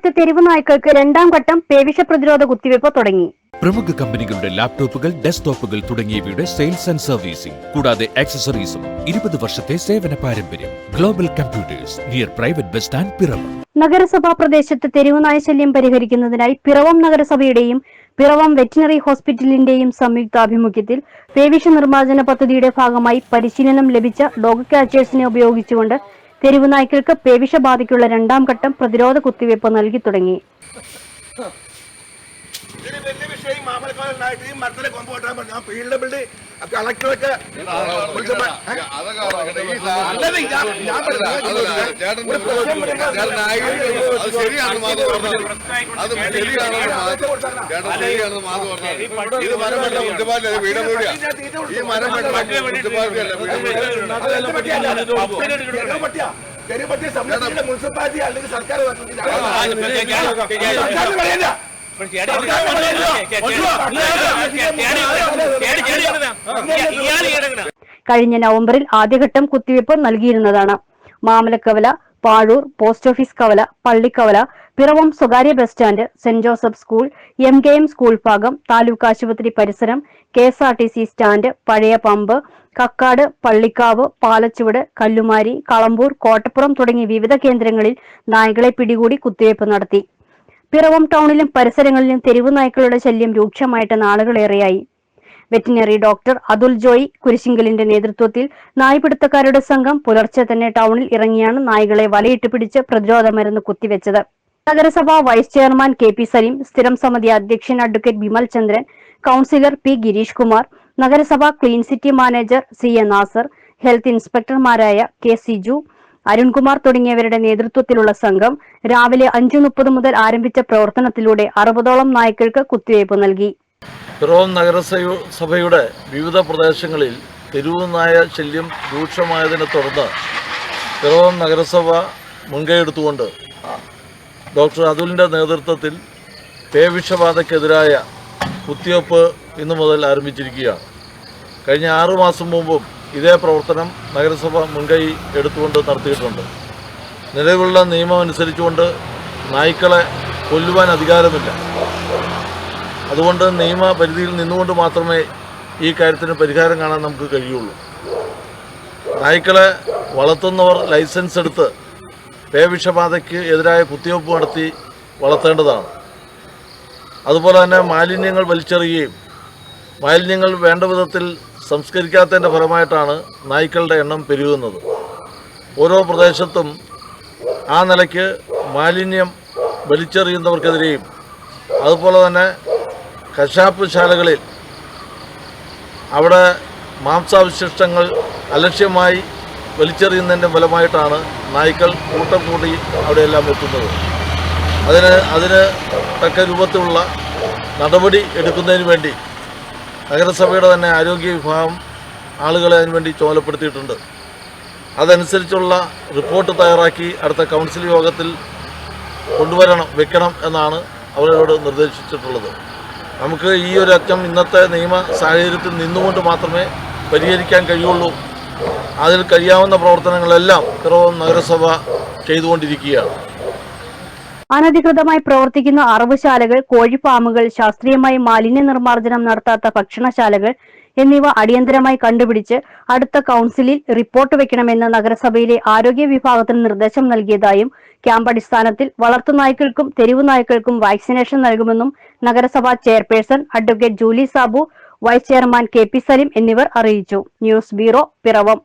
പ്രദേശത്ത് തെരുവ് നായ്ക്കൾക്ക് രണ്ടാം ഘട്ടം പേവിഷ പ്രതിരോധ കുത്തിവയ്പ് തുടങ്ങി. പ്രമുഖ കമ്പനികളുടെ ലാപ്ടോപ്പുകൾ, ഡെസ്ക്ടോപ്പുകൾ തുടങ്ങിയവയുടെ സെയിൽസ് ആൻഡ് സർവീസിംഗ്, കൂടാതെ ആക്സസറീസും. 20 വർഷത്തെ സേവന പാരമ്പര്യം. Global computers, near private bus stand, Piravom. നഗരസഭാ പ്രദേശത്ത് തെരുവുനായ ശല്യം പരിഹരിക്കുന്നതിനായി പിറവം നഗരസഭയുടെയും പിറവം വെറ്റിനറി ഹോസ്പിറ്റലിന്റെയും സംയുക്താഭിമുഖ്യത്തിൽ പേവിഷ നിർമ്മാർജ്ജന പദ്ധതിയുടെ ഭാഗമായി പരിശീലനം ലഭിച്ച ഡോഗ് ക്യാച്ചേഴ്സിനെ ഉപയോഗിച്ചുകൊണ്ട് തെരുവുനായ്ക്കൾക്ക് പേവിഷബാധയ്ക്കുള്ള രണ്ടാം ഘട്ടം പ്രതിരോധ കുത്തിവയ്പ് നൽകി തുടങ്ങി. മുനിസിപ്പാലിറ്റി അല്ലെങ്കിൽ സർക്കാർ കഴിഞ്ഞ നവംബറിൽ ആദ്യഘട്ടം കുത്തിവയ്പ് നൽകിയിരുന്നതാണ്. മാമലക്കവല, പാഴൂർ, പോസ്റ്റ് ഓഫീസ് കവല, പള്ളിക്കവല, പിറവം സ്വകാര്യ bus stand, saint Joseph school, MKM school ഭാഗം, താലൂക്ക് ആശുപത്രി പരിസരം, KSRTC സ്റ്റാൻഡ്, പഴയ പമ്പ്, കക്കാട്, പള്ളിക്കാവ്, പാലച്ചുവട്, കല്ലുമാരി, കളമ്പൂർ, കോട്ടപ്പുറം തുടങ്ങിയ വിവിധ കേന്ദ്രങ്ങളിൽ നായ്ക്കളെ പിടികൂടി കുത്തിവയ്പ് നടത്തി. പിറവം ടൗണിലും പരിസരങ്ങളിലും തെരുവു നായ്ക്കളുടെ ശല്യം രൂക്ഷമായിട്ട് നാളുകളേറെയായി. വെറ്റിനറി ഡോക്ടർ അതുൽ ജോയി കുരിശിങ്കലിന്റെ നേതൃത്വത്തിൽ നായ്പിടുത്തക്കാരുടെ സംഘം പുലർച്ചെ തന്നെ ടൗണിൽ ഇറങ്ങിയാണ് നായ്കളെ വലയിട്ട് പിടിച്ച് പ്രതിരോധ മരുന്ന് കുത്തിവെച്ചത്. നഗരസഭാ വൈസ് ചെയർമാൻ KP സലീം, സ്ഥിരം സമിതി അധ്യക്ഷൻ advocate Bimal Chandran, councillor P Girish Kumar, നഗരസഭാ clean city manager CA Nasar, health ഇൻസ്പെക്ടർമാരായ K സിജു, അരുൺകുമാർ തുടങ്ങിയവരുടെ നേതൃത്വത്തിലുള്ള സംഘം രാവിലെ 5:30 മുതൽ ആരംഭിച്ച പ്രവർത്തനത്തിലൂടെ 60ഓളം നായ്ക്കൾക്ക് കുത്തിവയ്പ് നൽകി. പിറവം നഗരസഭയുടെ വിവിധ പ്രദേശങ്ങളിൽ തെരുവു നായ ശല്യം രൂക്ഷമായതിനെ തുടർന്ന് പിറവം നഗരസഭ മുൻകൈയെടുത്തുകൊണ്ട് ഡോക്ടർ അതുലിൻ്റെ നേതൃത്വത്തിൽ പേവിഷബാധയ്ക്കെതിരായ കുത്തിവയ്പ് ഇന്നു മുതൽ ആരംഭിച്ചിരിക്കുകയാണ്. കഴിഞ്ഞ 6 മാസം മുമ്പും ഇതേ പ്രവർത്തനം നഗരസഭ മുൻകൈ എടുത്തുകൊണ്ട് നടത്തിയിട്ടുണ്ട്. നിലവിലുള്ള നിയമം അനുസരിച്ചുകൊണ്ട് നായ്ക്കളെ കൊല്ലുവാൻ അധികാരമില്ല. അതുകൊണ്ട് നിയമപരിധിയിൽ നിന്നുകൊണ്ട് മാത്രമേ ഈ കാര്യത്തിന് പരിഹാരം കാണാൻ നമുക്ക് കഴിയുള്ളൂ. നായ്ക്കളെ വളർത്തുന്നവർ ലൈസൻസ് എടുത്ത് പേവിഷബാധയ്ക്ക് എതിരായ കുത്തിവയ്പ് നടത്തി വളർത്തേണ്ടതാണ്. അതുപോലെ തന്നെ മാലിന്യങ്ങൾ വലിച്ചെറിയുകയും മാലിന്യങ്ങൾ വേണ്ട വിധത്തിൽ സംസ്കരിക്കാത്തതിൻ്റെ ഫലമായിട്ടാണ് നായ്ക്കളുടെ എണ്ണം പെരുകുന്നത്. ഓരോ പ്രദേശത്തും ആ നിലയ്ക്ക് മാലിന്യം വലിച്ചെറിയുന്നവർക്കെതിരെയും അതുപോലെ തന്നെ കശാപ്പ് ശാലകളിൽ അവിടെ മാംസാവശിഷ്ടങ്ങൾ അലക്ഷ്യമായി വലിച്ചെറിയുന്നതിൻ്റെ ഫലമായിട്ടാണ് നായ്ക്കൾ കൂട്ടം കൂടി അവിടെയെല്ലാം എത്തുന്നത്. അതിന് തക്ക രൂപത്തിലുള്ള നടപടി എടുക്കുന്നതിന് വേണ്ടി നഗരസഭയുടെ തന്നെ ആരോഗ്യ വിഭാഗം ആളുകളെ അതിനുവേണ്ടി ചുമതലപ്പെടുത്തിയിട്ടുണ്ട്. അതനുസരിച്ചുള്ള റിപ്പോർട്ട് തയ്യാറാക്കി അടുത്ത കൗൺസിൽ യോഗത്തിൽ വെക്കണം എന്നാണ് അവരോട് നിർദ്ദേശിച്ചിട്ടുള്ളത്. നമുക്ക് ഈ ഒരു അറ്റം ഇന്നത്തെ നിയമ സാഹചര്യത്തിൽ നിന്നുകൊണ്ട് മാത്രമേ പരിഹരിക്കാൻ കഴിയുള്ളൂ. അതിൽ കഴിയാവുന്ന പ്രവർത്തനങ്ങളെല്ലാം പിറവം നഗരസഭ ചെയ്തുകൊണ്ടിരിക്കുകയാണ്. അനധികൃതമായി പ്രവർത്തിക്കുന്ന അറവുശാലകൾ, കോഴിഫാമുകൾ, ശാസ്ത്രീയമായി മാലിന്യ നിർമ്മാർജ്ജനം നടത്താത്ത ഭക്ഷണശാലകൾ എന്നിവ അടിയന്തരമായി കണ്ടുപിടിച്ച് അടുത്ത കൌൺസിലിൽ റിപ്പോർട്ട് വെക്കണമെന്ന് നഗരസഭയിലെ ആരോഗ്യ വിഭാഗത്തിന് നിർദ്ദേശം നൽകിയതായും ക്യാമ്പ് അടിസ്ഥാനത്തിൽ വളർത്തുനായ്ക്കൾക്കും തെരുവു നായ്ക്കൾക്കും വാക്സിനേഷൻ നൽകുമെന്നും നഗരസഭാ chairperson advocate Julie Sabu, vice chairman KP Saleem എന്നിവർ അറിയിച്ചു. News bureau, Piravom.